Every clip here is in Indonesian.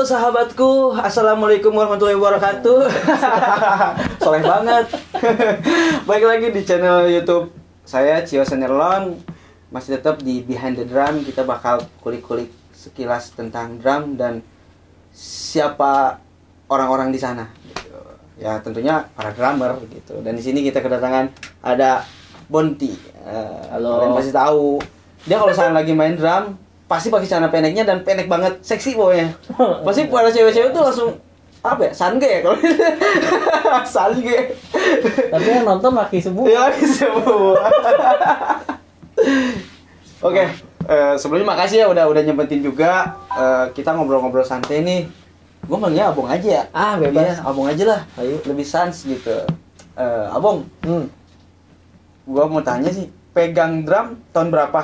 sahabatku, assalamualaikum warahmatullahi wabarakatuh. Soleh banget. Baik lagi di channel YouTube saya Cio Senerlon. Masih tetap di Behind the Drum. Kita bakal kulik-kulik sekilas tentang drum dan siapa orang-orang di sana. Gitu. Ya tentunya para drummer gitu. Dan di sini kita kedatangan ada Bonti. Halo. Kalian pasti tahu. Dia kalau misalnya lagi main drum pasti pakai celana pendeknya dan pendek banget, seksi pokoknya. Pasti para cewek-cewek tuh langsung apa ya? Sange ya kalau sange. Tapi yang nonton laki semua. Ya laki semua. Oke, sebelumnya makasih ya udah nyempetin juga. Kita ngobrol-ngobrol santai nih. Gue manggilnya Abong aja ya. Ah, bebas. Iya, Abong aja lah. Ayo. Lebih sans gitu. Abong. Gue mau tanya sih, pegang drum tahun berapa?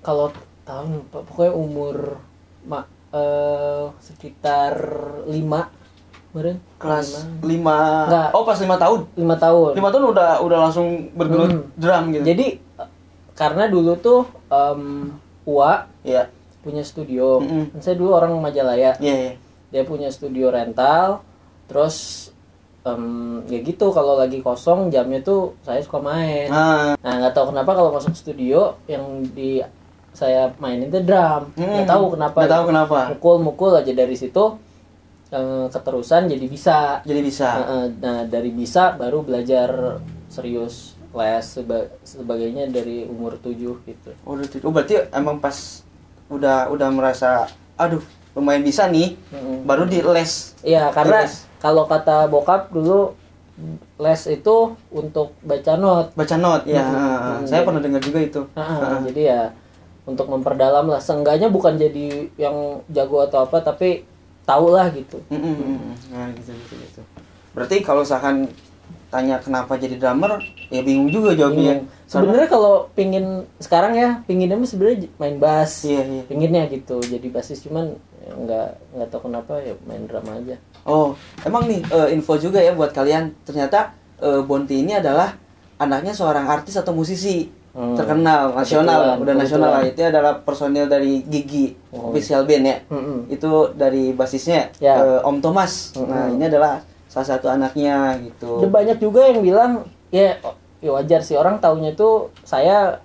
Kalau tahun pokoknya umur sekitar 5 kemarin. Kelas 5. Enggak. Oh, pas 5 tahun. 5 tahun. 5 tahun udah langsung bergelut drum gitu. Jadi karena dulu tuh Uwa Iya. punya studio. Mm-mm. Saya dulu orang Majalaya. Iya. Dia punya studio rental. Terus ya gitu, kalau lagi kosong jamnya tuh saya suka main. Nah, nggak tahu kenapa kalau masuk studio yang saya mainin itu drum. Nggak tahu kenapa. Nggak tahu kenapa. Mukul aja dari situ keterusan jadi bisa. Jadi bisa. Nah, dari bisa baru belajar serius les sebagainya dari umur 7 gitu. Oh, berarti emang pas udah merasa aduh lumayan bisa nih, baru di les. Iya, karena Les. kalau kata bokap dulu les itu untuk baca not. Baca not ya. Saya pernah dengar juga itu. Jadi ya untuk memperdalam lah, seenggaknya bukan jadi yang jago atau apa, tapi tahu lah gitu. Nah, gitu. Berarti kalau misalkan tanya kenapa jadi drummer, ya bingung juga jawabnya. Sebenarnya kalau sekarang ya pinginnya mah sebenarnya main bass. Iya. Pinginnya gitu, jadi bassis, cuman ya nggak tahu kenapa ya main drum aja. Oh, emang nih info juga ya buat kalian. Ternyata Bonti ini adalah anaknya seorang artis atau musisi terkenal nasional, udah nasional lah. Itu adalah personil dari Gigi Official Band ya. Itu dari basisnya Ya. Om Thomas. Nah, ini adalah salah satu anaknya gitu. Ada banyak juga yang bilang ya wajar sih, orang taunya tuh saya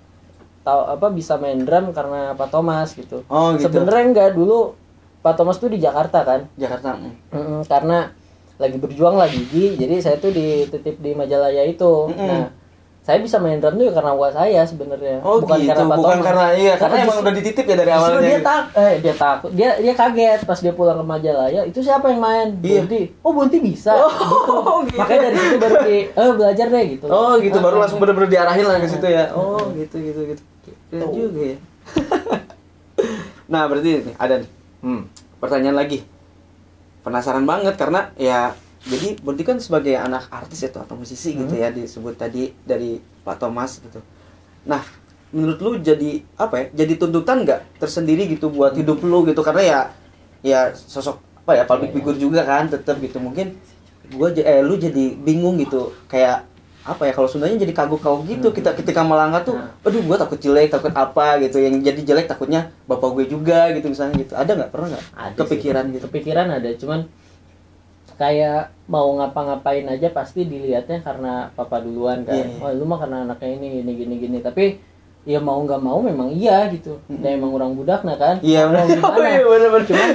bisa main drum karena Pak Thomas gitu. Oh, gitu. Sebenarnya enggak, dulu Pak Thomas tuh di Jakarta kan. Jakarta. Karena lagi berjuang lah Gigi, jadi saya tuh dititip di Majalaya itu. Nah, saya bisa main drum tuh karena uang saya sebenarnya. Oh, bukan gitu. karena Pak Bukan Thomas. karena emang udah dititip ya dari Justru awalnya. dia takut. Dia kaget pas dia pulang ke Majalaya. Itu siapa yang main? Iya. Bonti. Oh, Bonti bisa. Gitu. Makanya dari situ baru belajar deh gitu. Oh, gitu. Baru langsung bener-bener diarahin lah ke situ ya. Oh, gitu. Keren juga ya. Nah, berarti nih ada nih. Pertanyaan lagi. Penasaran banget karena ya jadi Bonti kan sebagai anak artis itu atau musisi gitu ya, disebut tadi dari Pak Thomas gitu. Nah, menurut lu jadi apa ya? Jadi tuntutan nggak tersendiri gitu buat hidup lu gitu, karena ya sosok apa ya, public figure juga kan, tetap gitu. Mungkin lu jadi bingung gitu, kayak apa ya, kalau sebenarnya jadi kagok-kagok gitu. Kita ketika melanggar tuh, aduh gue takut jelek, takut apa gitu. Yang jadi jelek takutnya bapak gue juga gitu misalnya gitu. Ada nggak, pernah nggak kepikiran gitu? Kepikiran ada, cuman kayak mau ngapa-ngapain aja pasti dilihatnya karena papa duluan kan. Iya. Oh, lu mah karena anaknya ini gini. Tapi ya mau nggak mau memang iya gitu. Dan emang orang budak nah kan. Iya, mau gimana? Cuman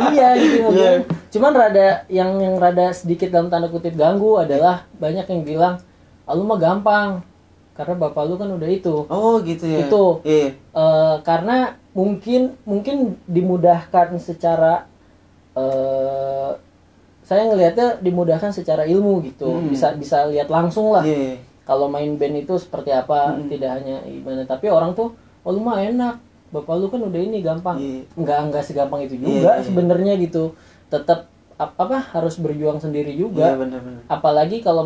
iya gitu mungkin. Cuman yang rada sedikit dalam tanda kutip ganggu adalah banyak yang bilang, lu mah gampang karena bapak lu kan udah itu. Oh gitu ya. Itu. Iya. Karena mungkin dimudahkan secara saya ngelihatnya dimudahkan secara ilmu gitu. Bisa lihat langsung lah. Yeah. Kalau main band itu seperti apa, tidak hanya gimana, tapi orang tuh, lu mah enak, bapak lu kan udah ini gampang. Enggak segampang itu juga sebenarnya gitu. Tetap harus berjuang sendiri juga. Bener. Apalagi kalau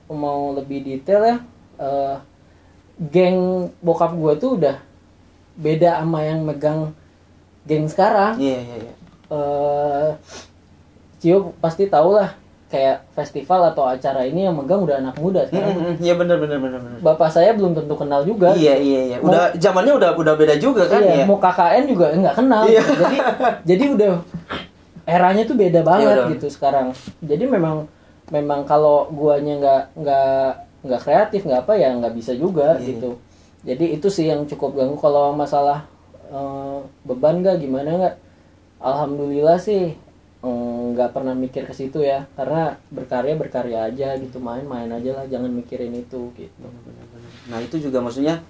mau lebih detail ya, geng bokap gue tuh udah beda sama yang megang geng sekarang. Iya. Cio pasti tahu lah kayak festival atau acara ini yang megang udah anak muda sekarang. Iya benar. Bapak saya belum tentu kenal juga. Iya. Udah zamannya udah beda juga kan iya, ya. Mau KKN juga nggak kenal. Iya. Jadi udah eranya tuh beda banget iya, gitu sekarang. Jadi memang kalau guanya nggak kreatif nggak apa ya nggak bisa juga gitu. Jadi itu sih yang cukup ganggu. Kalau masalah beban nggak gimana nggak? Alhamdulillah sih nggak pernah mikir ke situ ya, karena berkarya aja gitu, main aja lah, jangan mikirin itu gitu. Nah itu juga maksudnya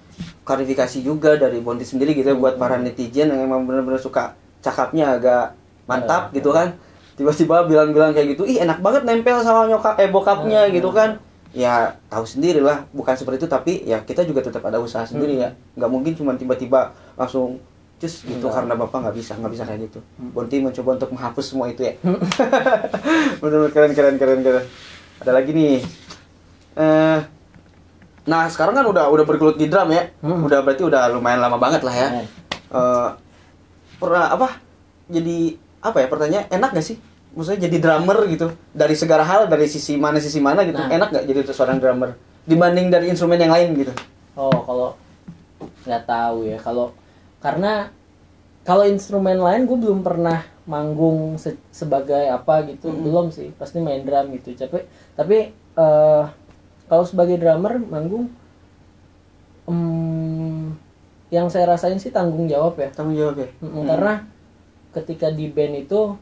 klarifikasi juga dari Bonti sendiri gitu ya, buat para netizen yang emang benar-benar suka cakapnya agak mantap gitu kan, tiba-tiba bilang kayak gitu, ih enak banget nempel sama bokapnya gitu kan. Ya tahu sendiri lah, bukan seperti itu, tapi ya kita juga tetap ada usaha sendiri ya, nggak mungkin cuma tiba-tiba langsung cus gitu karena bapak nggak bisa kayak gitu. Bonti mencoba untuk menghapus semua itu ya. Benar-benar keren. Ada lagi nih. Nah sekarang kan udah bergelut di drum ya, berarti udah lumayan lama banget lah ya. Pernah jadi pertanyaan, enak gak sih maksudnya jadi drummer gitu, dari segala hal, dari sisi mana gitu. Enak gak jadi seorang drummer dibanding dari instrumen yang lain gitu? Kalau nggak tahu ya, karena kalau instrumen lain gue belum pernah manggung sebagai apa gitu, belum sih, pasti main drum gitu. Tapi kalau sebagai drummer manggung, yang saya rasain sih tanggung jawab ya. Karena ketika di band itu,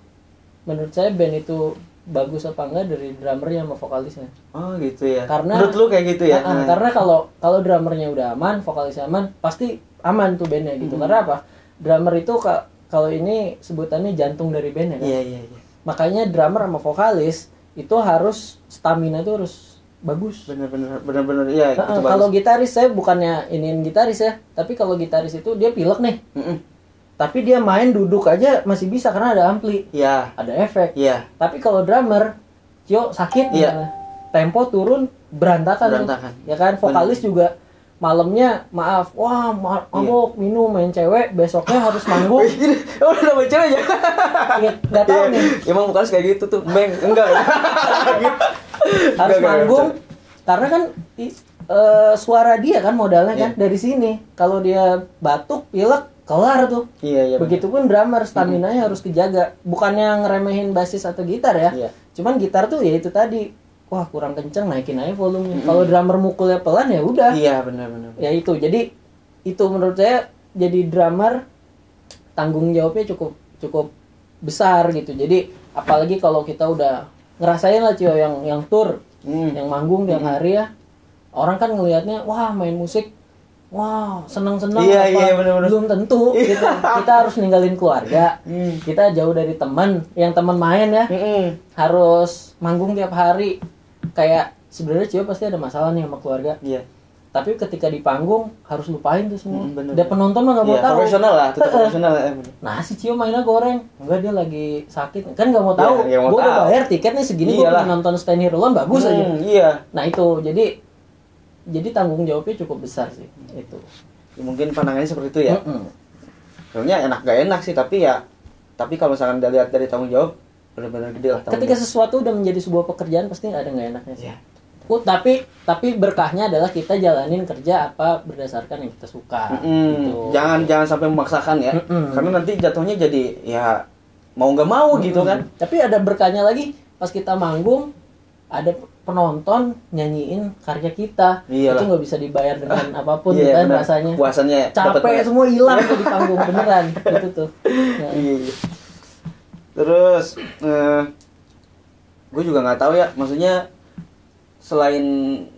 menurut saya band itu bagus apa enggak dari drummernya sama vokalisnya. Oh gitu ya. Karena menurut lu kayak gitu ya? Karena kalau drummernya udah aman, vokalisnya aman, pasti aman tuh bandnya gitu. Karena apa? Drummer itu kalau ini sebutannya jantung dari bandnya kan. Iya. Makanya drummer sama vokalis itu harus stamina itu harus bagus. Bener iya. Kalau gitaris, saya bukannya iniin gitaris ya, tapi kalau gitaris itu dia pilek nih. Tapi dia main duduk aja masih bisa karena ada ampli. Iya. Ada efek. Iya. Tapi kalau drummer, sakit tempo turun berantakan. Ya kan, vokalis juga malamnya mabok minum main cewek, besoknya harus manggung. Udah main cewek ya? Nggak tahu nih. Emang vokalis kayak gitu tuh, enggak. Harus manggung karena kan suara dia kan modalnya kan dari sini. Kalau dia batuk, pilek, kelar tuh. Iya. Begitupun drummer, staminanya harus dijaga. Bukannya ngeremehin basis atau gitar ya. Iya. Cuman gitar tuh ya itu tadi. Wah, kurang kenceng, naikin aja volumenya. Kalau drummer mukulnya pelan ya udah. Iya, benar. Ya itu. Jadi itu menurut saya jadi drummer tanggung jawabnya cukup besar gitu. Jadi apalagi kalau kita udah ngerasain lah Cio yang tour, yang manggung tiap hari ya. Orang kan ngelihatnya, wah main musik, wah seneng-seneng, iya, bener. Belum tentu gitu. Kita harus ninggalin keluarga, kita jauh dari teman, yang teman main ya, harus manggung tiap hari. Kayak sebenarnya Cio pasti ada masalah nih sama keluarga. Iya. Tapi ketika di panggung harus lupain tuh semua. Bener. Dia penonton mah nggak mau tahu. Profesional lah, tetap profesional. Nah si Cio mainnya goreng, enggak dia lagi sakit, kan nggak mau tahu. Iya, Gue udah bayar tiketnya segini, gue pengen nonton Stand Here Alone bagus aja. Iya. Nah itu jadi tanggung jawabnya cukup besar sih itu. Ya, mungkin pandangannya seperti itu ya. Sebenarnya enak gak enak sih, tapi kalau misalkan dilihat dari tanggung jawab benar-benar gede lah. Ketika sesuatu udah menjadi sebuah pekerjaan pasti ada nggak enaknya sih. Yeah. Tapi berkahnya adalah kita jalanin kerja apa berdasarkan yang kita suka. Gitu. Jangan sampai memaksakan ya, karena nanti jatuhnya jadi ya mau nggak mau gitu kan. Tapi ada berkahnya lagi pas kita manggung ada penonton nyanyiin karya kita. Iyalah. Itu nggak bisa dibayar dengan apapun kan rasanya. Puasannya capek semua hilang tuh di panggung beneran gitu tuh. Nah. Iya. Terus gue juga nggak tahu ya, maksudnya selain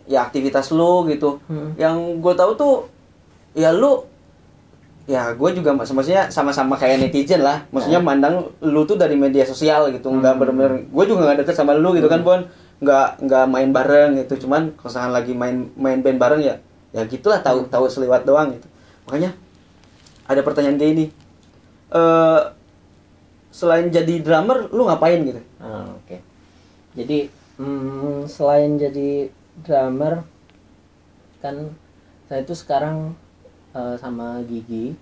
ya aktivitas lu gitu, yang gue tahu tuh ya lu, ya gue juga maksudnya sama-sama kayak netizen lah, maksudnya mandang lu tuh dari media sosial gitu, nggak bener-bener, gue juga nggak deket sama lu gitu kan Bon, nggak main bareng gitu, cuman kalau lagi main band bareng ya gitulah, tahu seliwat doang gitu. Makanya ada pertanyaan kayak ini, selain jadi drummer lu ngapain gitu? Oke. Jadi selain jadi drummer kan saya itu sekarang sama Gigi,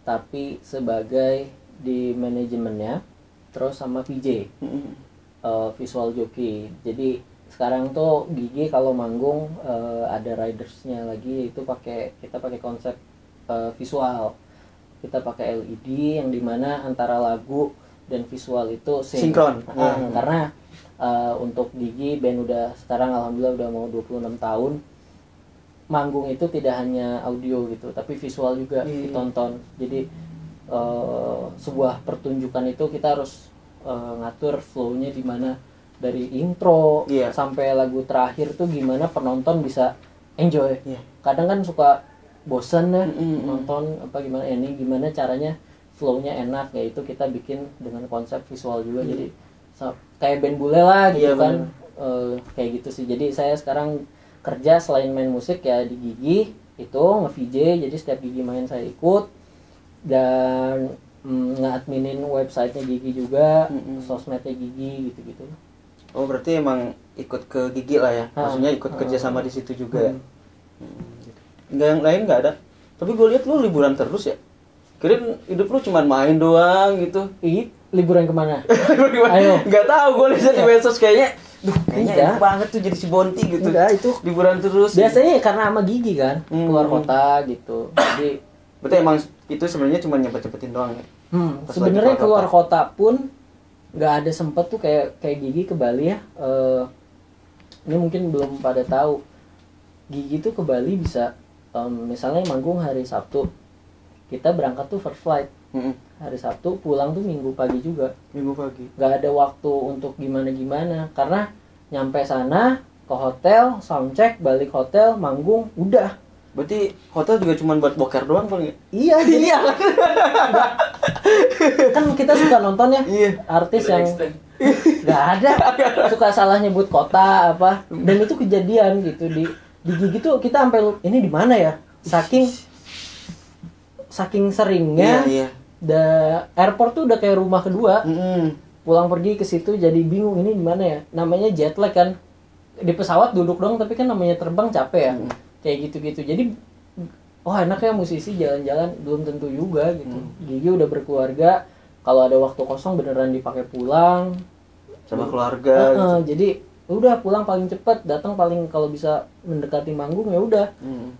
tapi sebagai di manajemennya, terus sama VJ. visual jockey. Jadi sekarang tuh Gigi kalau manggung ada ridersnya lagi, itu kita pakai konsep visual. Kita pakai LED yang dimana antara lagu dan visual itu sinkron. Karena untuk Gigi band udah sekarang alhamdulillah udah mau 26 tahun. Manggung itu tidak hanya audio gitu, tapi visual juga ditonton. Jadi sebuah pertunjukan itu kita harus ngatur flow-nya di mana dari intro sampai lagu terakhir tuh gimana penonton bisa enjoy. Kadang kan suka bosan ya nonton apa gimana, ini gimana caranya flow-nya enak, yaitu kita bikin dengan konsep visual juga. Jadi kayak band bule lah gitu kan. Kayak gitu sih. Jadi saya sekarang kerja selain main musik ya di Gigi itu nge-VJ, jadi setiap Gigi main saya ikut dan nge-adminin websitenya Gigi juga, sosmednya Gigi gitu-gitu. Oh berarti emang ikut ke Gigi lah ya, maksudnya ikut kerja sama di situ juga ya. Enggak, yang lain nggak ada. Tapi gue lihat lu liburan terus ya. Kirain hidup lu cuma main doang gitu. Liburan kemana? Ayo. Nggak tahu, gue lihat di medsos kayaknya. Kayaknya enak banget tuh jadi si Bonti gitu. Enggak, itu liburan terus. Biasanya ya, karena sama Gigi kan, keluar kota gitu. Jadi berarti emang itu sebenarnya cuma nyempet-nyempetin doang ya. Sebenarnya keluar kota pun nggak ada sempet tuh kayak Gigi ke Bali ya. Ini mungkin belum pada tahu. Gigi tuh ke Bali bisa misalnya manggung hari Sabtu, kita berangkat tuh first flight hari Sabtu, pulang tuh Minggu pagi juga. Minggu pagi. Nggak ada waktu untuk gimana karena nyampe sana ke hotel, soundcheck, balik hotel, manggung, udah. Berarti hotel juga cuma buat boker doang paling ya? Iya, jadi kan kita suka nonton ya artis yang nggak ada, suka salah nyebut kota apa, dan itu kejadian gitu di Gigi tuh kita sampai ini di mana ya, saking seringnya. Airport tuh udah kayak rumah kedua. Pulang pergi ke situ jadi bingung ini di mana ya, namanya jet lag kan, di pesawat duduk dong tapi kan namanya terbang capek ya. Kayak gitu-gitu. Jadi enak ya musisi jalan-jalan, belum tentu juga gitu. Gigi udah berkeluarga, kalau ada waktu kosong beneran dipakai pulang sama keluarga gitu. Jadi udah pulang paling cepet, datang paling kalau bisa mendekati manggung ya udah.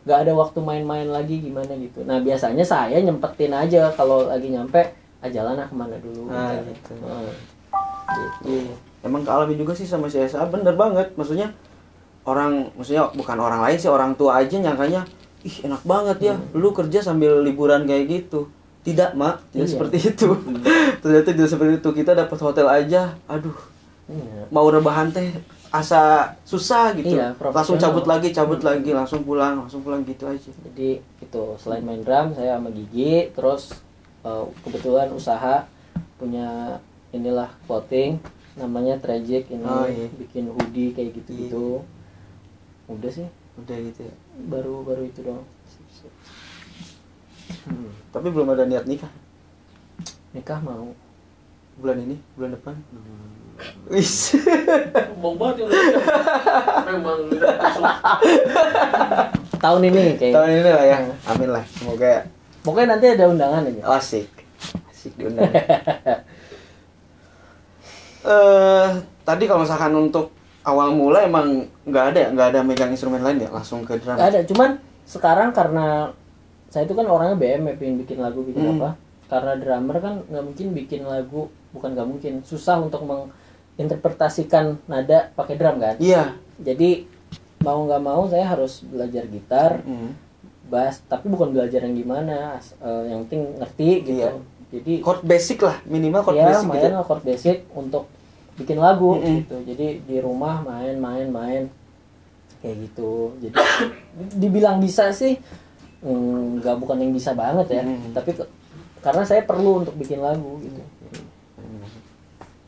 Nggak ada waktu main-main lagi gimana gitu. Nah biasanya saya nyempetin aja kalau lagi nyampe jalan kemana dulu gitu. Gitu. Emang kealami juga sih sama si SA, bener banget. Maksudnya bukan orang lain sih, orang tua aja nyangkanya ih enak banget ya lu kerja sambil liburan kayak gitu. Tidak mak, tidak seperti itu. Ternyata tidak seperti itu. Kita dapat hotel aja, aduh mau rebahan teh asa susah gitu. Langsung cabut lagi, langsung pulang gitu aja. Jadi itu selain main drum saya sama Gigi, terus kebetulan usaha punya inilah clothing namanya Tragic ini. Bikin hoodie kayak gitu-gitu. Udah sih, udah gitu ya. Baru itu dong. Tapi belum ada niat nikah. Nikah mau bulan ini, bulan depan. Wis. Bau banget ya. Memang tahun ini kayaknya. Tahun ini lah ya. Amin lah. Semoga ya. Pokoknya nanti ada undangan aja. Asik diundang. Tadi kalau misalkan untuk awal mula emang nggak ada megang instrumen lain ya, langsung ke drum. Nggak ada, cuman sekarang karena saya itu kan orangnya BM ya, pengen bikin lagu bikin apa. Karena drummer kan nggak mungkin bikin lagu, bukan nggak mungkin, susah untuk menginterpretasikan nada pakai drum kan. Iya. Jadi mau nggak mau saya harus belajar gitar, bass, tapi bukan belajar yang gimana, yang penting ngerti gitu. Iya. Jadi chord basic lah, minimal chord basic gitu. Iya, chord basic untuk bikin lagu gitu. Jadi di rumah main kayak gitu. Jadi dibilang bisa sih bukan yang bisa banget ya, tapi karena saya perlu untuk bikin lagu gitu.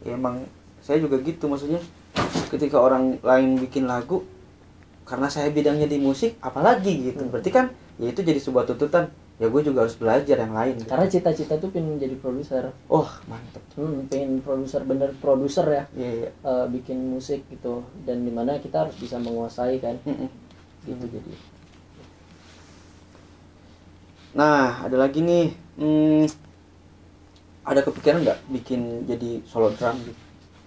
Ya, emang saya juga gitu, maksudnya ketika orang lain bikin lagu, karena saya bidangnya di musik apalagi gitu, berarti kan ya itu jadi sebuah tuntutan, ya gue juga harus belajar yang lain gitu. Karena cita-cita tuh pengen jadi produser. Oh mantep. Pengen produser, bener produser ya. Iya. Bikin musik gitu, dan dimana kita harus bisa menguasai kan. Gitu jadi. Nah ada lagi nih, ada kepikiran nggak bikin jadi solo drum gitu?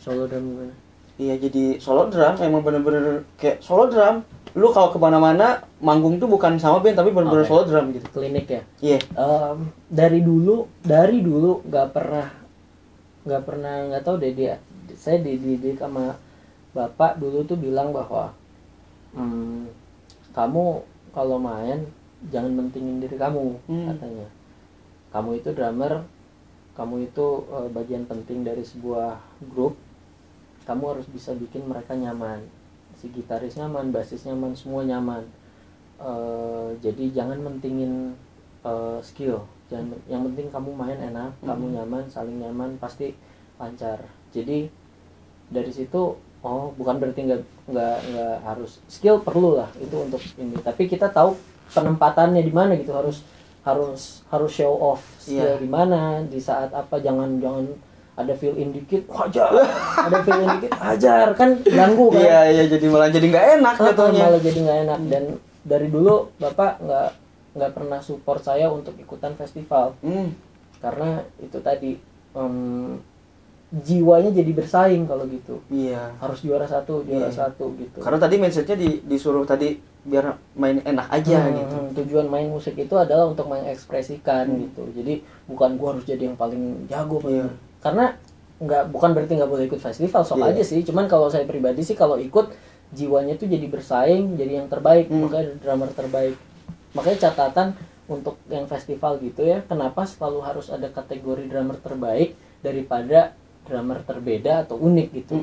Solo drum gimana? Iya, jadi solo drum emang bener-bener kayak solo drum. Lu kalau kemana-mana manggung tuh bukan sama band tapi bener-bener solo drum gitu. Klinik ya? Iya. Dari dulu nggak tahu deh dia. Saya dididik sama bapak dulu tuh bilang bahwa kamu kalau main jangan mentingin diri kamu, katanya. Kamu itu drummer, kamu itu bagian penting dari sebuah grup. Kamu harus bisa bikin mereka nyaman, si gitaris nyaman, basis nyaman, semua nyaman. Jadi jangan mentingin skill, yang penting kamu main enak, kamu nyaman, saling nyaman, pasti lancar. Jadi dari situ bukan berarti nggak harus skill, perlu lah itu untuk ini, tapi kita tahu penempatannya di mana gitu, harus show off skill di mana, di saat apa, jangan ada fill in dikit hajar, ada fill in dikit hajar, kan ganggu kan. Iya, jadi malah jadi nggak enak jatuhnya. Malah jadi nggak enak. Dan dari dulu bapak nggak pernah support saya untuk ikutan festival, karena itu tadi jiwanya jadi bersaing kalau gitu. Iya. Harus juara satu gitu. Karena tadi mindsetnya disuruh tadi biar main enak aja gitu. Tujuan main musik itu adalah untuk mengekspresikan gitu. Jadi bukan gua harus jadi yang paling jago. Karena bukan berarti nggak boleh ikut festival, sok aja sih. Cuman kalau saya pribadi sih kalau ikut jiwanya tuh jadi bersaing, jadi yang terbaik, makanya drummer terbaik. Makanya catatan untuk yang festival gitu ya, kenapa selalu harus ada kategori drummer terbaik daripada drummer terbeda atau unik gitu.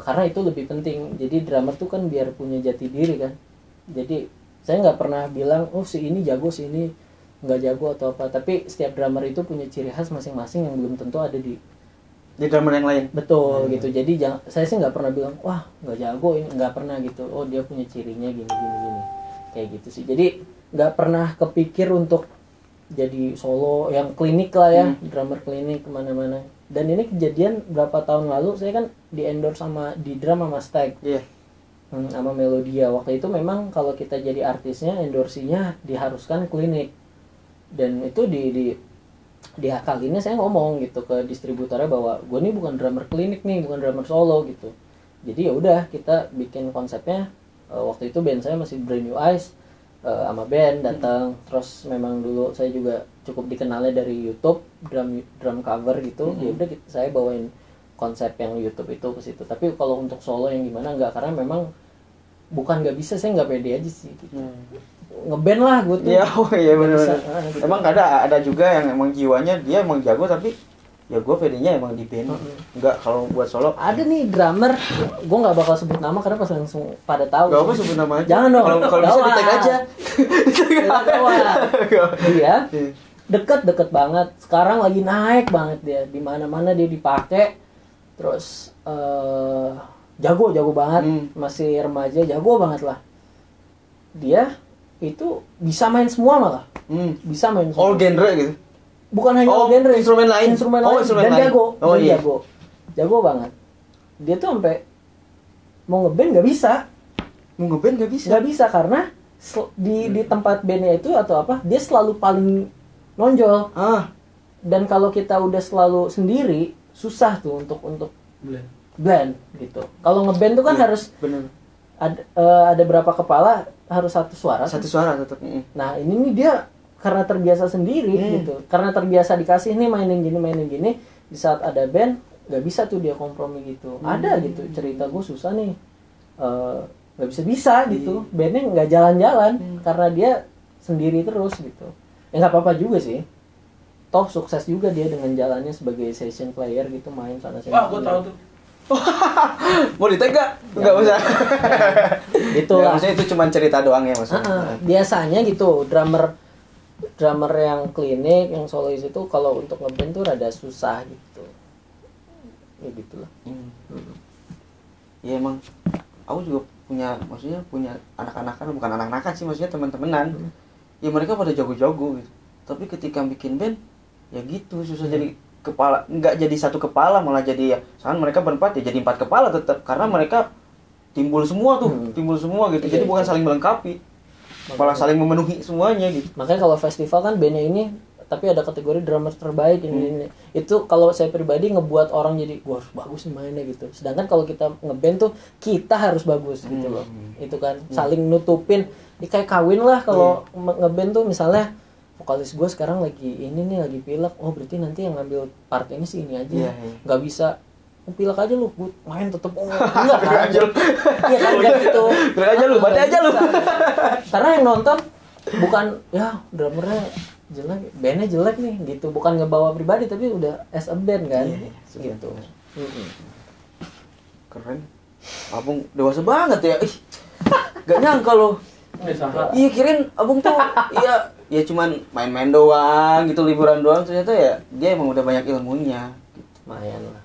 Karena itu lebih penting. Jadi drummer tuh kan biar punya jati diri kan. Jadi saya nggak pernah bilang si ini jago, si ini nggak jago atau apa. Tapi setiap drummer itu punya ciri khas masing-masing yang belum tentu ada di drummer yang lain. Betul gitu. Jadi saya sih nggak pernah bilang wah nggak jago ini, nggak pernah gitu. Oh dia punya cirinya gini kayak gitu sih. Jadi nggak pernah kepikir untuk jadi solo yang klinik lah ya, drummer klinik kemana-mana. Dan ini kejadian berapa tahun lalu, saya kan di endorse di drum sama Stag, sama Melodia. Waktu itu memang kalau kita jadi artisnya, endorsinya diharuskan klinik. Dan itu di akalinnya saya ngomong gitu ke distributornya bahwa gue nih bukan drummer klinik nih, bukan drummer solo gitu. Jadi ya udah kita bikin konsepnya. Waktu itu band saya masih Brand New Eyes, sama band datang. Terus memang dulu saya juga cukup dikenalnya dari YouTube, drum cover gitu. Ya udah saya bawain konsep yang YouTube itu ke situ. Tapi kalau untuk solo yang gimana enggak, karena memang bukan nggak bisa, saya nggak pede aja sih gitu. Ngeband lah gue tuh. Iya benar. Gitu. Emang ada juga yang emang jiwanya dia emang jago, tapi ya gue pedenya emang di band. Enggak kalau buat solo. Ada nih drummer, gue nggak bakal sebut nama karena pas langsung pada tahu. Gak apa sebut nama aja. Jangan dong. Kalau bisa di tag aja. Dia deket banget. Sekarang lagi naik banget dia. Di mana-mana dia dipakai. Terus jago banget. Masih remaja, jago banget lah. Dia itu bisa main semua malah. Bisa main semua. All genre gitu. Bukan hanya all genre, instrumen lain dan lain. Jago banget. Dia tuh sampai mau ngeband nggak bisa karena di tempat bandnya itu atau apa, dia selalu paling nonjol. Dan kalau kita udah selalu sendiri, susah tuh untuk blend gitu. Kalau ngeband tuh kan harus ada berapa kepala, harus satu suara tetap. Nah ini nih dia karena terbiasa sendiri gitu, karena terbiasa dikasih nih mainin gini, di saat ada band nggak bisa tuh dia kompromi gitu. Ada gitu cerita gue susah nih, nggak bisa gitu, bandnya nggak jalan-jalan karena dia sendiri terus gitu. Ya nggak apa-apa juga sih, toh sukses juga dia dengan jalannya sebagai session player gitu, main sana sini. Wah gue tahu tuh. Mau di-tag nggak usah. Gitu lah. Maksudnya itu cuma cerita doang ya maksudnya. Biasanya gitu drummer yang klinik, yang solois itu kalau untuk ngeband tuh rada susah gitu. Ya gitulah. Ya emang aku juga punya anak-anakan, bukan anak-anakan sih, maksudnya teman-temanan. Ya mereka pada jago-jago gitu. Tapi ketika bikin band ya gitu susah. Jadi kepala, nggak jadi satu kepala, malah jadi ya misalkan mereka berempat ya jadi 4 kepala tetap, karena mereka timbul semua gitu. Jadi bukan saling melengkapi, malah saling memenuhi semuanya gitu. Makanya kalau festival kan bandnya ini tapi ada kategori drummer terbaik ini. Itu kalau saya pribadi ngebuat orang jadi wah harus bagus nih mainnya gitu. Sedangkan kalau kita ngeband tuh kita harus bagus gitu loh. Itu kan saling nutupin. Ya, kayak kawin lah kalau ngeband tuh misalnya vokalis gue sekarang lagi ini nih lagi pilek, oh berarti nanti yang ngambil part ini sih ini aja. Nggak bisa pilek aja lu, gue main tetep enggak kan? Iya kan enggak gitu. Pilek aja lu, mati aja lu. Karena yang nonton bukan ya drummernya jelek, bandnya jelek nih gitu, bukan ngebawa pribadi tapi udah as a band kan, gitu. Keren. Abang dewasa banget ya. Ih, gak nyangka lo. Iya kirain abang tuh ya cuman main-main doang gitu, liburan doang, ternyata ya dia emang udah banyak ilmunya. Lumayan lah.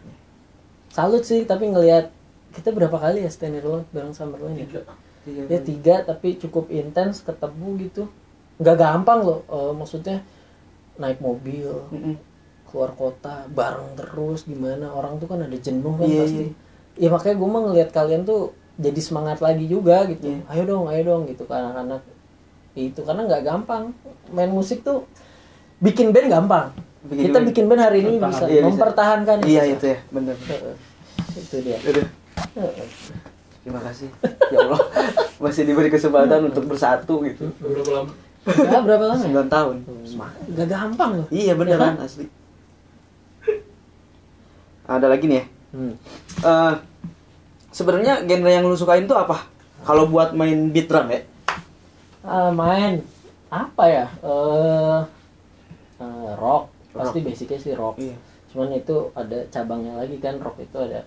Salut sih, tapi ngelihat kita berapa kali ya stand alone bareng Summerland ya? Ya 3 tapi cukup intens ketemu gitu. Nggak gampang loh, maksudnya naik mobil, keluar kota bareng terus gimana, orang tuh kan ada jenuh kan pasti. Ya makanya gue mah ngelihat kalian tuh jadi semangat lagi juga gitu. Ayo dong gitu ke anak-anak itu, karena nggak gampang main musik tuh. Bikin band gampang. Kita bikin band hari ini bisa mempertahankan. Iya itu ya, benar. Itu dia. Terima kasih. Ya Allah, masih diberi kesempatan untuk bersatu gitu. Berapa lama? 9 tahun. Gak gampang loh. Iya beneran ya, asli. Ada lagi nih ya. Sebenarnya genre yang lu sukain tuh apa? Kalau buat main beat drum ya? Main apa ya? Rock. Pasti basicnya sih rock. Iya. Cuman itu ada cabangnya lagi kan, rock itu ada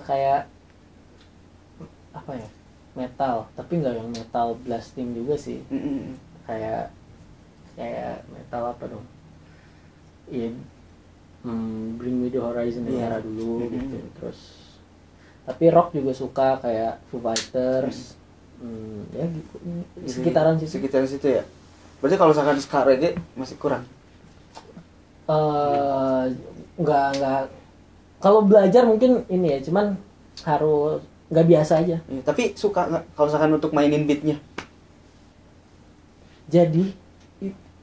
kayak apa ya, metal, tapi nggak yang metal blasting juga sih. Kayak metal apa dong, iya, Bring Me The Horizon era dulu gitu. Terus tapi rock juga suka, kayak Foo Fighters, ya gitu, sekitaran situ ya. Berarti kalau misalkan ska reggae masih kurang? Nggak. Kalau belajar mungkin ini ya, cuman harus nggak biasa aja. Tapi suka nggak kalau misalkan untuk mainin beatnya? Jadi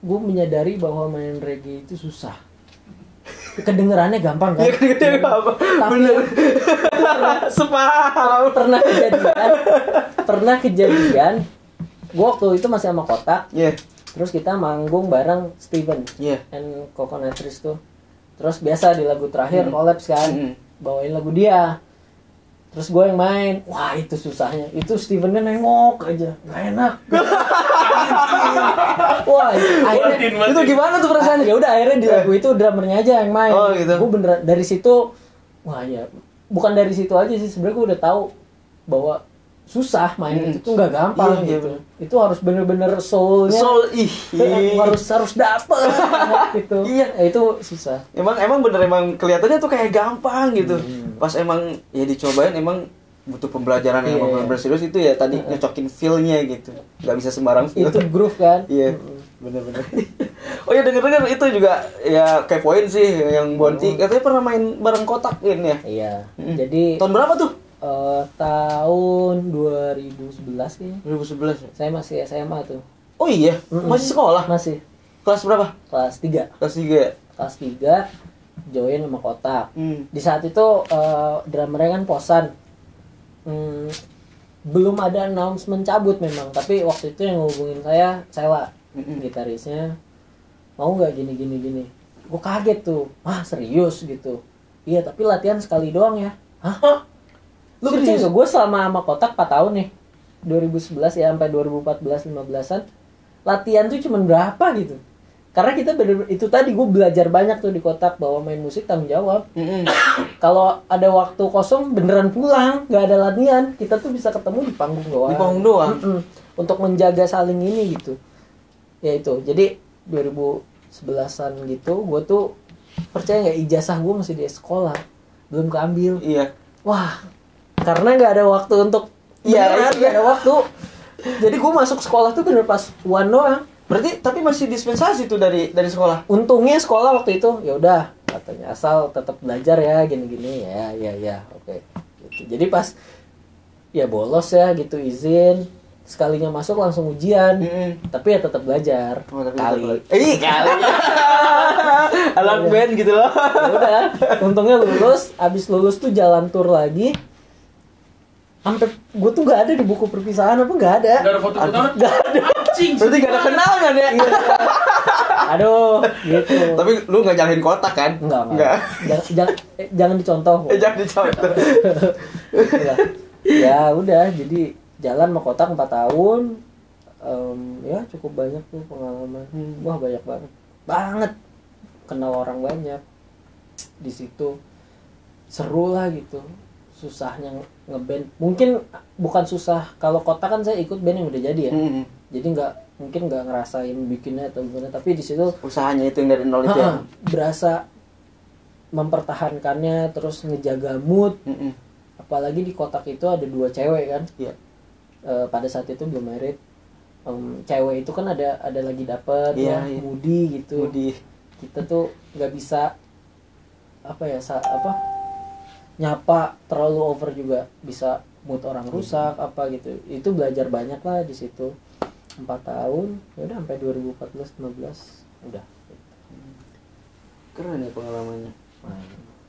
gue menyadari bahwa main reggae itu susah. Kedengerannya gampang kan? Iya, gampang. Tapi sepaham. Pernah kejadian. Gue waktu itu masih sama Kotak. Terus kita manggung bareng Steven and Coconut Trees tuh. Terus biasa di lagu terakhir collapse kan, bawain lagu dia. Terus gue yang main. Wah itu susahnya. Itu Stevennya nengok aja, nggak enak. Wah akhirnya itu gimana tuh perasaannya? Ya udah akhirnya di lagu itu drummernya aja yang main. Oh gitu. Gue beneran dari situ, wah ya bukan dari situ aja sih, sebenarnya gue udah tahu bahwa susah main itu tuh nggak gampang gitu. Itu harus bener-bener soulnya harus dapet gitu. Itu susah. Emang bener kelihatannya tuh kayak gampang gitu. Pas emang ya dicobain emang butuh pembelajaran yang bener-bener serius itu ya, tadi nyocokin feel-nya gitu. Nggak bisa sembarang feel. Itu groove kan? Iya. Bener-bener. Oh ya denger-denger itu juga ya kepoin sih yang Bonti katanya pernah main bareng Kotak ini ya. Iya. Jadi tahun berapa tuh? Tahun 2011 kayaknya. 2011 ya? Saya masih SMA tuh. Oh iya? Masih sekolah? Masih. Kelas berapa? Kelas 3. Kelas 3 ya? Kelas 3 join sama Kotak. Di saat itu drummernya kan Posan. Belum ada announcement cabut memang, tapi waktu itu yang ngehubungin saya Sela, gitarisnya, mau nggak gini. Gue kaget tuh, serius gitu. Iya tapi latihan sekali doang ya. Hah? Lu percaya gak? Gue selama sama Kotak 4 tahun nih, 2011 ya sampai 2014-15an, latihan tuh cuman berapa gitu. Karena kita itu tadi gue belajar banyak tuh di Kotak bahwa main musik tanggung jawab. Kalau ada waktu kosong beneran pulang, nggak ada latihan, kita tuh bisa ketemu di panggung doang. Di panggung doang. Untuk menjaga saling ini gitu. Ya itu. Jadi 2011an gitu, gue tuh percaya nggak, ijazah gue masih di sekolah, belum keambil. Iya. Wah, karena nggak ada waktu untuk nggak ada waktu. Jadi gue masuk sekolah tuh bener pas one doang. Berarti tapi masih dispensasi tuh dari sekolah. Untungnya sekolah waktu itu ya udah katanya asal tetap belajar ya gini-gini ya oke. Gitu. Jadi pas ya bolos ya gitu izin sekalinya masuk langsung ujian. Tapi ya tetap belajar. Kali. Anak band gitu loh. Ya udah, untungnya lulus, abis lulus tuh jalan tour lagi. Sampai gue tuh gak ada di buku perpisahan apa gak ada. Gak ada foto-foto. Gak ada. Berarti gak ada kenangan ya? Iya. Aduh, gitu. Tapi lu gak jalanin kotak kan? Enggak. Jangan dicontoh. Jangan dicontoh. Ya udah, jadi jalan sama kotak 4 tahun. Ya cukup banyak tuh pengalaman. Wah banyak banget. Kenal orang banyak di situ. Seru lah gitu. Susahnya ngeband. Mungkin bukan susah. Kalau kotak kan saya ikut band yang udah jadi ya. Jadi mungkin nggak ngerasain bikinnya atau gimana. Tapi di situ usahanya itu yang dari nol itu ya. Berasa mempertahankannya, terus ngejaga mood. Apalagi di kotak itu ada 2 cewek kan. Iya. Pada saat itu belum married. Cewek itu kan ada lagi dapet iya. Moody gitu. Kita tuh nggak bisa nyapa terlalu over juga, bisa mood orang rusak apa gitu. Itu belajar banyak lah di situ. 4 tahun ya udah sampai 2014-15 udah. Keren ya pengalamannya.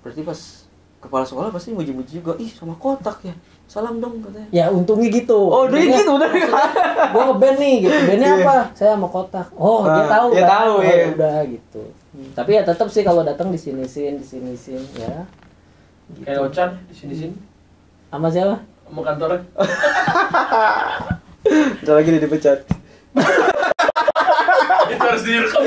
Berarti pas kepala sekolah pasti muji-muji juga, ih sama kotak ya, salam dong katanya. Ya untungnya gitu. Oh udah gitu udah. Gue ngeband nih gitu, bandnya apa? Saya sama kotak. Oh dia tahu ya kan? Tahu oh, ya. Udah gitu. Tapi ya tetap sih kalau datang di sini ya. Gitu. Kayak Ocan di sini. Sama siapa? Sama kantornya. Udah lagi dia dipecat. Itu harus direkam.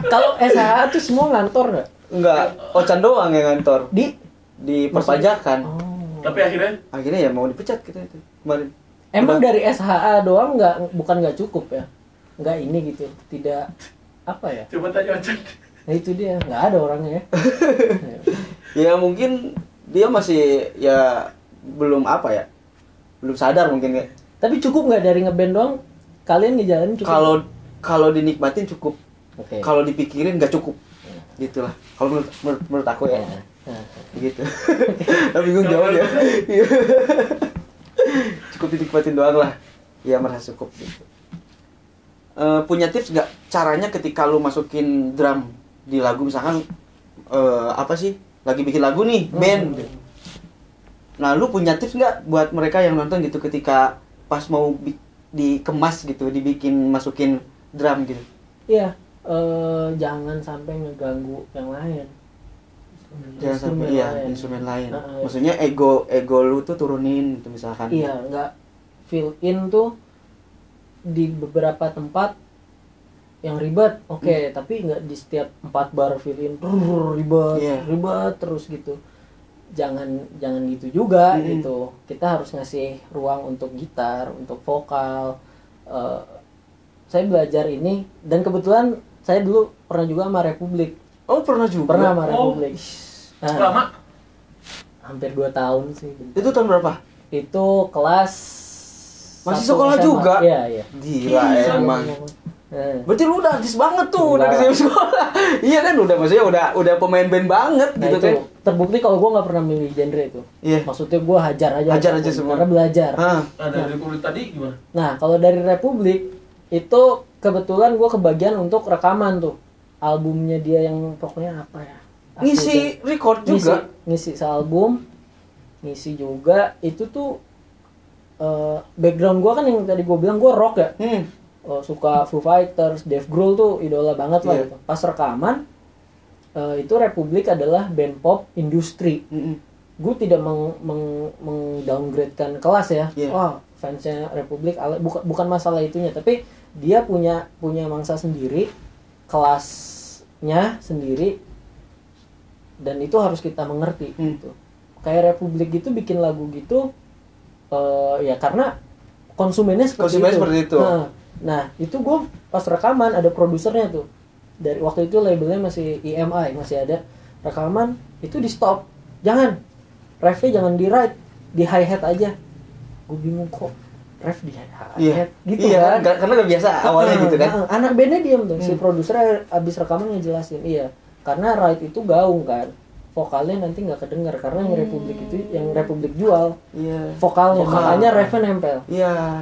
Kalau SHA tuh semua ngantor nggak? Enggak, Ocan doang yang ngantor di perpajakan. Oh. Tapi akhirnya ya mau dipecat kita itu kemarin. Emang dari SHA doang bukan nggak cukup ya? Nggak ini gitu, tidak apa ya? Coba tanya Ocan. Nah itu dia, nggak ada orangnya ya. Ya mungkin dia masih ya belum sadar mungkin ya. Tapi cukup nggak dari ngeband doang? Kalian ngejalanin cukup? Kalau dinikmatin cukup. Okay. Kalau dipikirin nggak cukup. Gitulah. Kalau menurut aku ya. Gitu. Tapi bingung jawabnya. Cukup dinikmatin doang lah. Ya merasa cukup gitu. Punya tips nggak caranya ketika lu masukin drum di lagu misalkan lagi bikin lagu nih band. Nah lu punya tips nggak buat mereka yang nonton gitu ketika pas mau dikemas gitu, masukin drum gitu? Iya, jangan sampai ngeganggu yang lain. Jangan sampai instrumen lain. Maksudnya ego lu tuh turunin gitu misalkan. Iya, nggak fill in tuh di beberapa tempat yang ribet, tapi nggak di setiap 4 bar fill in ribet terus gitu. Jangan gitu juga gitu. Kita harus ngasih ruang untuk gitar, untuk vokal. Saya belajar ini dan kebetulan saya dulu pernah juga sama Republik. Oh pernah juga? Pernah sama Republik. Nah, lama? Hampir 2 tahun sih. Itu tahun berapa? Itu kelas masih sekolah SMA. Juga? Iya. Gila emang. Berarti lu udah artis banget tuh dari sekolah. Iya kan maksudnya udah pemain band banget gitu kan. Terbukti kalau gue nggak pernah milih genre itu. Iya. Maksudnya gue hajar aja semua. Karena belajar. Dari Republik tadi gimana? Nah kalau dari Republik itu kebetulan gue kebagian untuk rekaman tuh albumnya dia yang pokoknya apa ya? Ngisi record juga. Ngisi sealbum, ngisi juga itu tuh background gue kan yang tadi gue bilang gue rock ya. Suka Foo Fighters, Dave Grohl tuh idola banget lah gitu. Pas rekaman itu Republik adalah band pop industri. Gue tidak mengdowngradekan kelas ya. Fansnya Republik bukan masalah itunya, tapi dia punya mangsa sendiri, kelasnya sendiri, dan itu harus kita mengerti gitu. Kayak Republik gitu bikin lagu gitu ya karena konsumennya seperti itu. Nah itu gue pas rekaman ada produsernya tuh, dari waktu itu labelnya masih EMI, masih ada. Rekaman itu di stop, jangan refnya jangan di right, di hi hat aja. Gue bingung kok ref di hi hat gitu kan, karena gak biasa awalnya gitu kan. Anak bandnya diem tuh, si produser abis rekaman ngejelasin, iya karena right itu gaung kan, vokalnya nanti nggak kedengar karena yang Republik itu yang Republik jual vokalnya, makanya refnya nempel.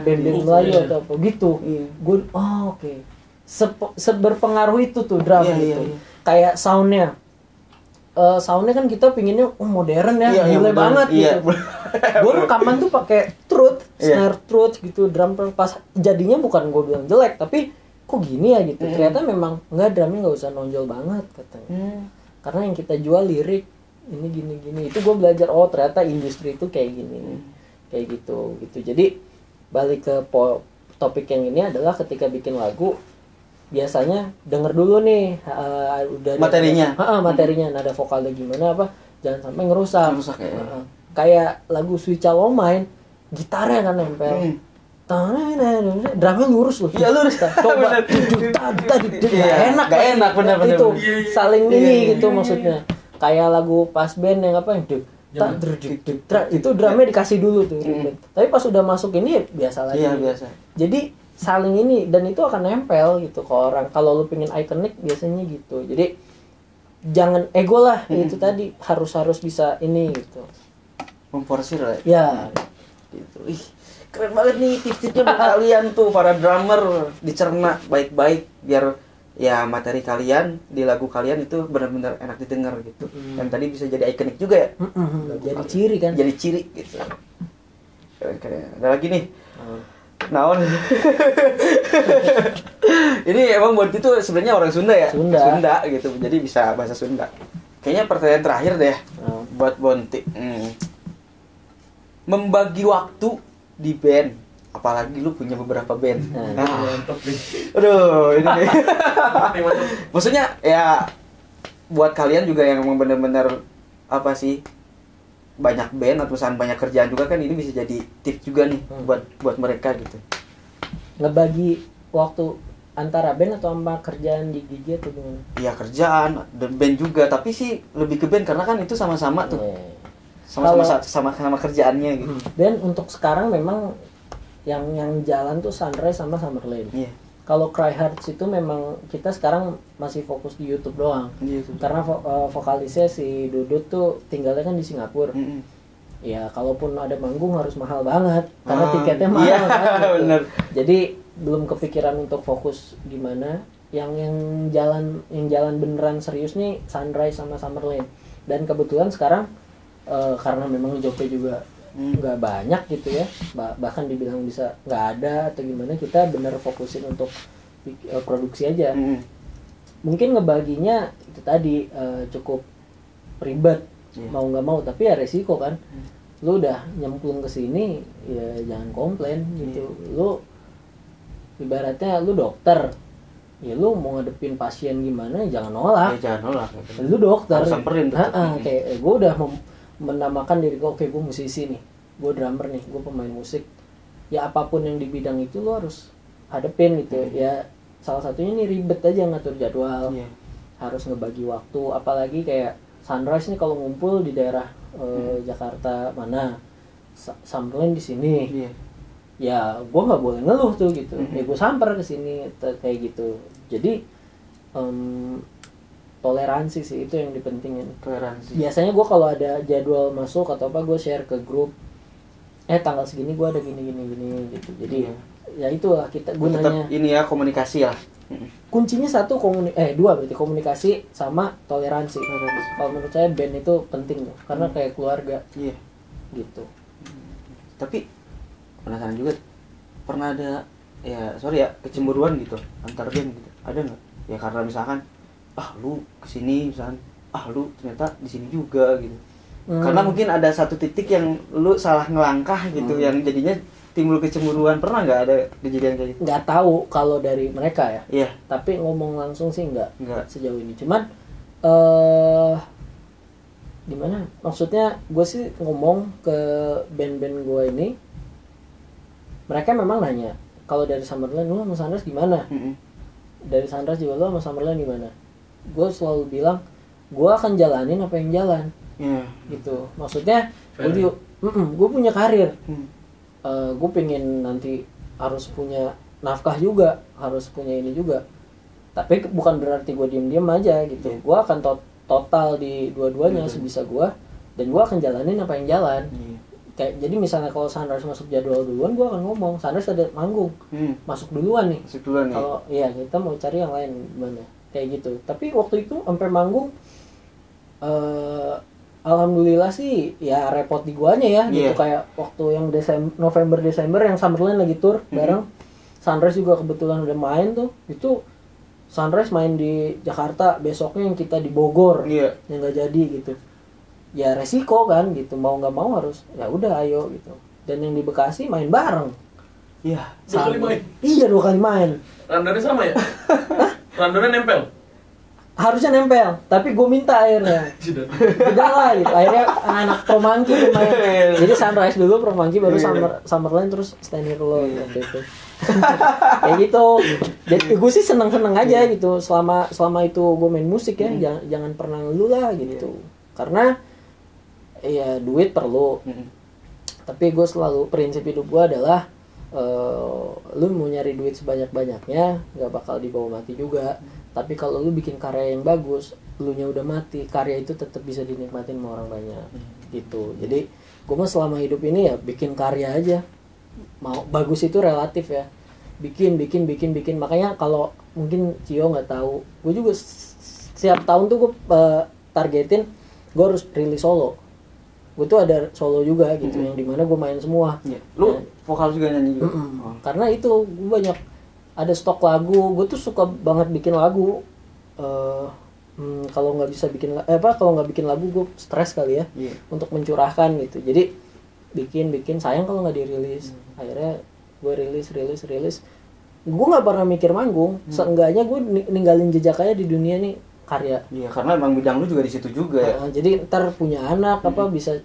Band-band Melayu atau apa gitu. Gue oke. Seberpengaruh itu tuh drum gitu. Kayak soundnya kan kita pinginnya modern ya, mulai banget gitu. Gue rekaman tuh pakai truth, snare truth gitu, drum pas jadinya bukan gue bilang jelek, tapi kok gini ya gitu. Ternyata memang enggak, drumnya nggak usah nonjol banget katanya. Karena yang kita jual lirik ini gini. Itu gue belajar ternyata industri itu kayak gini, kayak gitu. Jadi balik ke topik yang ini adalah ketika bikin lagu biasanya denger dulu nih udah materinya nada vokalnya gimana apa, jangan sampai ngerusak kayak lagu Sweet Child O' Mine, gitarnya kan nempel, drumnya lurus loh. Iya lurus. Coba gak enak bener. Itu saling ini gitu maksudnya. Kayak lagu pas band yang apa yang itu drumnya dikasih dulu tuh. Tapi pas udah masuk ini biasa lagi. Iya biasa. Jadi saling ini dan itu akan nempel gitu ke orang. Kalau lu pengen ikonik biasanya gitu. Jadi jangan ego lah itu tadi, harus bisa ini gitu. Memforsir lah. Ya. Gitu. Ih, keren banget nih tips-tipsnya buat kalian tuh para drummer, dicerna baik-baik biar ya materi kalian di lagu kalian itu benar-benar enak didengar gitu. Dan tadi bisa jadi ikonik juga ya. Jadi ciri kan. Jadi ciri gitu. Keren. Ada lagi nih. Naon. Ini emang buat itu sebenarnya orang Sunda ya. Sunda gitu. Jadi bisa bahasa Sunda. Kayaknya pertanyaan terakhir deh buat Bonti. Membagi waktu di band, apalagi lu punya beberapa band. Aduh, ini nih. Maksudnya ya buat kalian juga yang memang benar-benar apa sih, banyak band atau banyak kerjaan juga kan, ini bisa jadi tips juga nih buat mereka gitu. Ngebagi waktu antara band atau sama kerjaan di gigi atau gimana? Iya kerjaan dan band juga, tapi sih lebih ke band karena kan itu sama-sama tuh. Sama kerjaannya gitu. Dan untuk sekarang memang yang jalan tuh Sunrise sama Summerlin. Kalau Cry Hearts itu memang kita sekarang masih fokus di YouTube doang. Karena vokalisnya si Dudut tuh tinggalnya kan di Singapura. Ya kalaupun ada manggung harus mahal banget karena tiketnya mahal kan. Gitu. Bener. Jadi belum kepikiran untuk fokus gimana. Yang jalan beneran serius nih Sunrise sama Summerlin. Dan kebetulan sekarang karena memang jobnya juga nggak banyak gitu ya, bahkan dibilang bisa nggak ada atau gimana, kita bener fokusin untuk produksi aja. Mungkin ngebaginya itu tadi cukup ribet, mau nggak mau, tapi ya resiko kan. Lu udah nyemplung ke sini ya jangan komplain gitu. Lu ibaratnya lu dokter, ya lu mau ngadepin pasien gimana jangan nolak. Lu dokter, kayak gue udah menamakan diri gue, oke gue musisi nih, gue drummer nih, gue pemain musik, ya apapun yang di bidang itu lo harus hadepin gitu. Ya salah satunya nih ribet aja ngatur jadwal, harus ngebagi waktu, apalagi kayak Sunrise nih kalau ngumpul di daerah Jakarta mana, Summerlin di sini, ya gue nggak boleh ngeluh tuh gitu, ya gue samper ke sini kayak gitu. Jadi toleransi sih itu yang dipentingin. Toleransi. Biasanya gue kalau ada jadwal masuk atau apa, gue share ke grup. Tanggal segini gue ada gini gitu. Jadi ya itulah kita gunanya. Tetap ini ya komunikasi lah. Kuncinya dua berarti komunikasi sama toleransi. Kalau menurut saya band itu penting tuh, karena kayak keluarga. Gitu. Tapi penasaran juga, pernah ada kecemburuan gitu antar band gitu. Ada nggak? Ya karena misalkan lu kesini misalkan, lu ternyata di sini juga gitu. Karena mungkin ada satu titik yang lu salah ngelangkah gitu, yang jadinya timbul kecemburuan. Pernah nggak ada kejadian kayak gitu? Nggak tahu kalau dari mereka ya. Iya. Tapi ngomong langsung sih nggak sejauh ini. Cuman gimana? Maksudnya gue sih ngomong ke band-band gue ini, mereka memang nanya kalau dari Summerlin lu sama Sunrise gimana? Dari Sunrise juga lu sama Summerlin gimana? Gue selalu bilang gue akan jalanin apa yang jalan. Gitu. Maksudnya gue punya karir. Gue pengen nanti harus punya nafkah juga, harus punya ini juga. Tapi bukan berarti gue diem-diem aja gitu. Gue akan total di dua-duanya sebisa gue, dan gue akan jalanin apa yang jalan. Kayak jadi misalnya kalau Sunrise masuk jadwal duluan, gue akan ngomong Sunrise ada manggung, masuk duluan nih. Kalau iya kita mau cari yang lain gimana, kayak gitu. Tapi waktu itu sampai manggung, alhamdulillah sih ya repot di guanya ya, gitu. Kayak waktu yang November Desember yang Summerland lagi tour bareng, Sunrise juga kebetulan udah main tuh. Itu Sunrise main di Jakarta, besoknya yang kita di Bogor, yang nggak jadi gitu. Ya resiko kan gitu, mau nggak mau harus ya udah ayo gitu. Dan yang di Bekasi main bareng. Iya. 2 kali main. Iya 2 kali main. Rundownnya sama ya? Rundownnya nempel. Harusnya nempel, tapi gue minta akhirnya. Tidak lah gitu. Akhirnya anak Promangki main. Jadi Sunrise dulu, Promangki baru Summerland, terus Stand Here Alone gitu. Kayak gitu. Jadi gue sih seneng-seneng aja gitu. Selama itu gue main musik ya, jangan pernah ngeluh lah gitu. Karena ya duit perlu, tapi gue selalu prinsip hidup gue adalah lu mau nyari duit sebanyak-banyaknya nggak bakal dibawa mati juga. Tapi kalau lu bikin karya yang bagus, lu nya udah mati, karya itu tetap bisa dinikmatin sama orang banyak gitu. Jadi gue mah selama hidup ini ya bikin karya aja. Mau bagus itu relatif ya, bikin. Makanya kalau mungkin Cio nggak tahu, gue juga setiap tahun tuh gue targetin gue harus rilis solo. Gue tuh ada solo juga gitu, yang dimana gue main semua. Lu vokal juga, nyanyi juga? Karena itu gue banyak ada stok lagu. Gue tuh suka banget bikin lagu. Kalau nggak bisa bikin kalau nggak bikin lagu gue stres kali ya, untuk mencurahkan gitu. Jadi bikin sayang kalau nggak dirilis. Akhirnya gue rilis. Gue nggak pernah mikir manggung. Seenggaknya gue ninggalin jejak aja di dunia nih, karya. Iya, karena emang bidang lu juga di situ juga ya. Jadi ntar punya anak bisa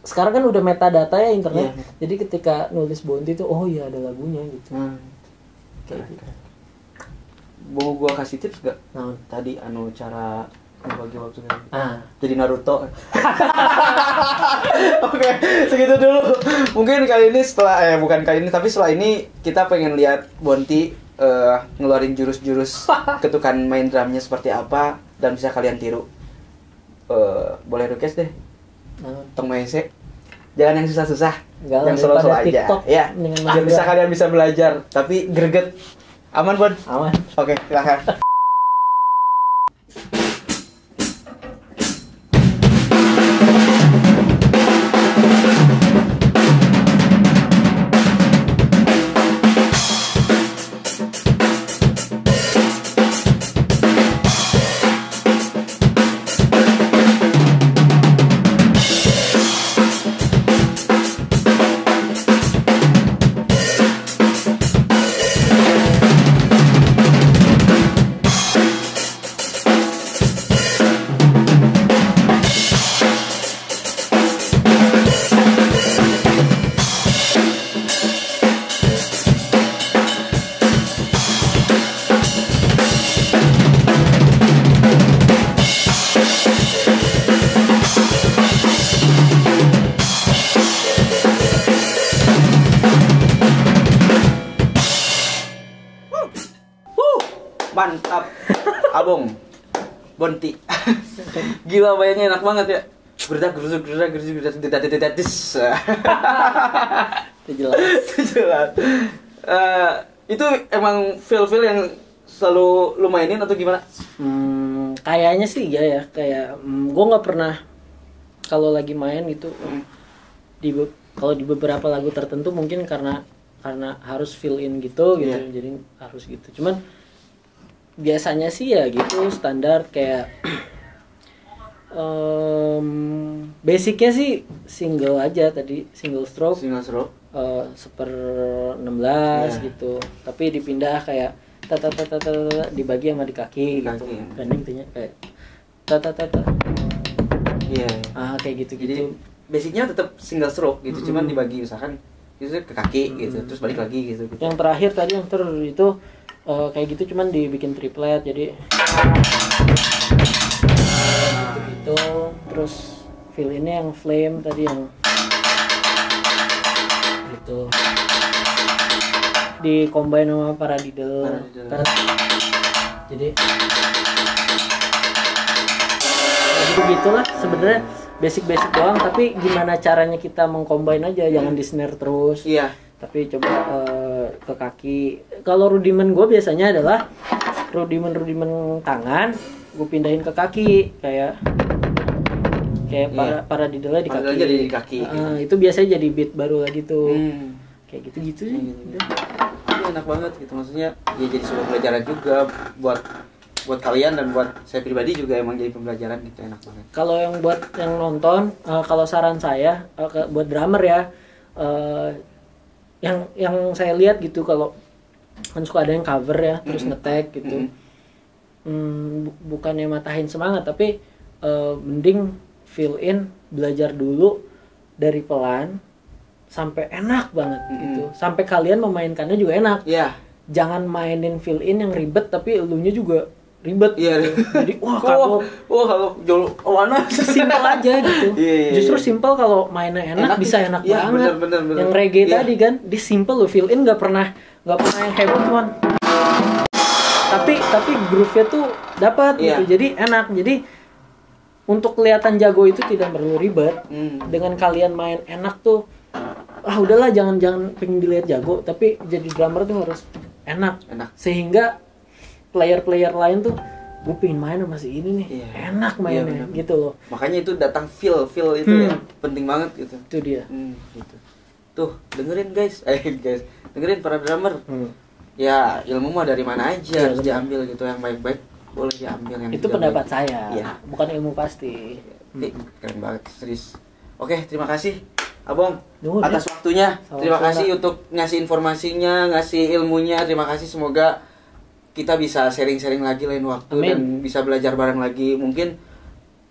sekarang kan udah metadata ya internet. Jadi ketika nulis Bonti tuh oh iya ada lagunya gitu. Kayak gitu. Mau gua kasih tips gak? Tadi cara bagi waktu jadi Naruto. Oke, segitu dulu. Mungkin kali ini bukan kali ini, tapi setelah ini kita pengen lihat Bonti ngeluarin jurus-jurus ketukan main drumnya seperti apa dan bisa kalian tiru. Boleh request deh. Tong maese. Jangan yang susah-susah. Yang slow-slow aja. Ya, biar kalian bisa belajar, tapi greget. Aman, Bon? Aman. Oke, silakan. Mantap. Abong Bonti. Gila, bayangnya enak banget ya. Gerdak. Jelas. Itu emang feel yang selalu lu mainin atau gimana? Kayaknya sih ya. Kayak gue nggak pernah kalau lagi main gitu. Kalau di beberapa lagu tertentu mungkin karena harus fill in gitu. Jadi harus gitu. Cuman biasanya sih ya gitu standar kayak basicnya sih single aja tadi, single stroke 1/16 gitu, tapi dipindah kayak dibagi sama di kaki gitu, gandeng intinya kayak kayak gitu. Jadi basicnya tetap single stroke gitu, cuman dibagi misalkan itu ke kaki gitu, terus balik lagi gitu. Yang terakhir tadi yang itu kayak gitu cuman dibikin triplet, jadi gitu. Terus feel ini yang flame tadi yang gitu di combine sama paradiddle. Jadi begitulah sebenarnya, basic doang, tapi gimana caranya kita mengcombine aja, jangan di snare terus. Iya. Tapi coba ke kaki. Kalau rudiment gue biasanya adalah rudiment tangan, gue pindahin ke kaki kayak paradiddle di kaki. Paradiddle jadi di kaki. Itu biasanya jadi beat baru lagi tuh. Kayak gitu-gitu sih. Itu enak banget gitu, maksudnya ya jadi sebuah pelajaran juga buat kalian dan buat saya pribadi juga, emang jadi pembelajaran gitu, enak banget. Kalau yang buat yang nonton, kalau saran saya buat drummer ya, yang saya lihat gitu, kalau kan suka ada yang cover ya, terus nge-tag gitu, bukannya matahin semangat, tapi mending fill in, belajar dulu dari pelan sampai enak banget gitu, sampai kalian memainkannya juga enak. Jangan mainin fill in yang ribet tapi elunya juga ribet. Jadi kalau warna simpel aja gitu. Justru simpel, kalau mainnya enak bisa enak banget. Bener. Yang reggae tadi kan, di simple lo, fill in nggak pernah yang heboh, cuman tapi groove-nya tuh dapat gitu. Jadi enak. Jadi untuk kelihatan jago itu tidak perlu ribet. Dengan kalian main enak tuh, udahlah, jangan pengen dilihat jago, tapi jadi drummer tuh harus enak. Sehingga player lain tuh, gue pengen main sama si ini nih, enak mainnya gitu loh. Makanya itu datang feel itu ya penting banget gitu. Itu dia. Gitu. Tuh dengerin guys, dengerin para drummer. Ya ilmu mah dari mana aja harus diambil gitu, yang baik-baik boleh diambil, yang itu pendapat saya, bukan ilmu pasti. Keren banget, serius. Oke, terima kasih Abang atas waktunya. Terima kasih untuk ngasih informasinya, ngasih ilmunya. Terima kasih, semoga kita bisa sharing-sharing lagi lain waktu. Amin. Dan bisa belajar bareng lagi. Mungkin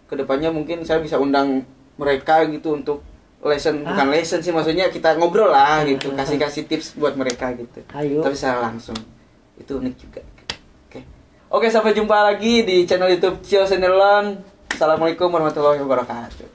kedepannya mungkin saya bisa undang mereka gitu untuk lesson, bukan lesson sih, maksudnya kita ngobrol lah gitu, kasih tips buat mereka gitu. Tapi secara langsung itu unik juga. Oke, sampai jumpa lagi di channel YouTube Cio Senderlon. Assalamualaikum warahmatullahi wabarakatuh.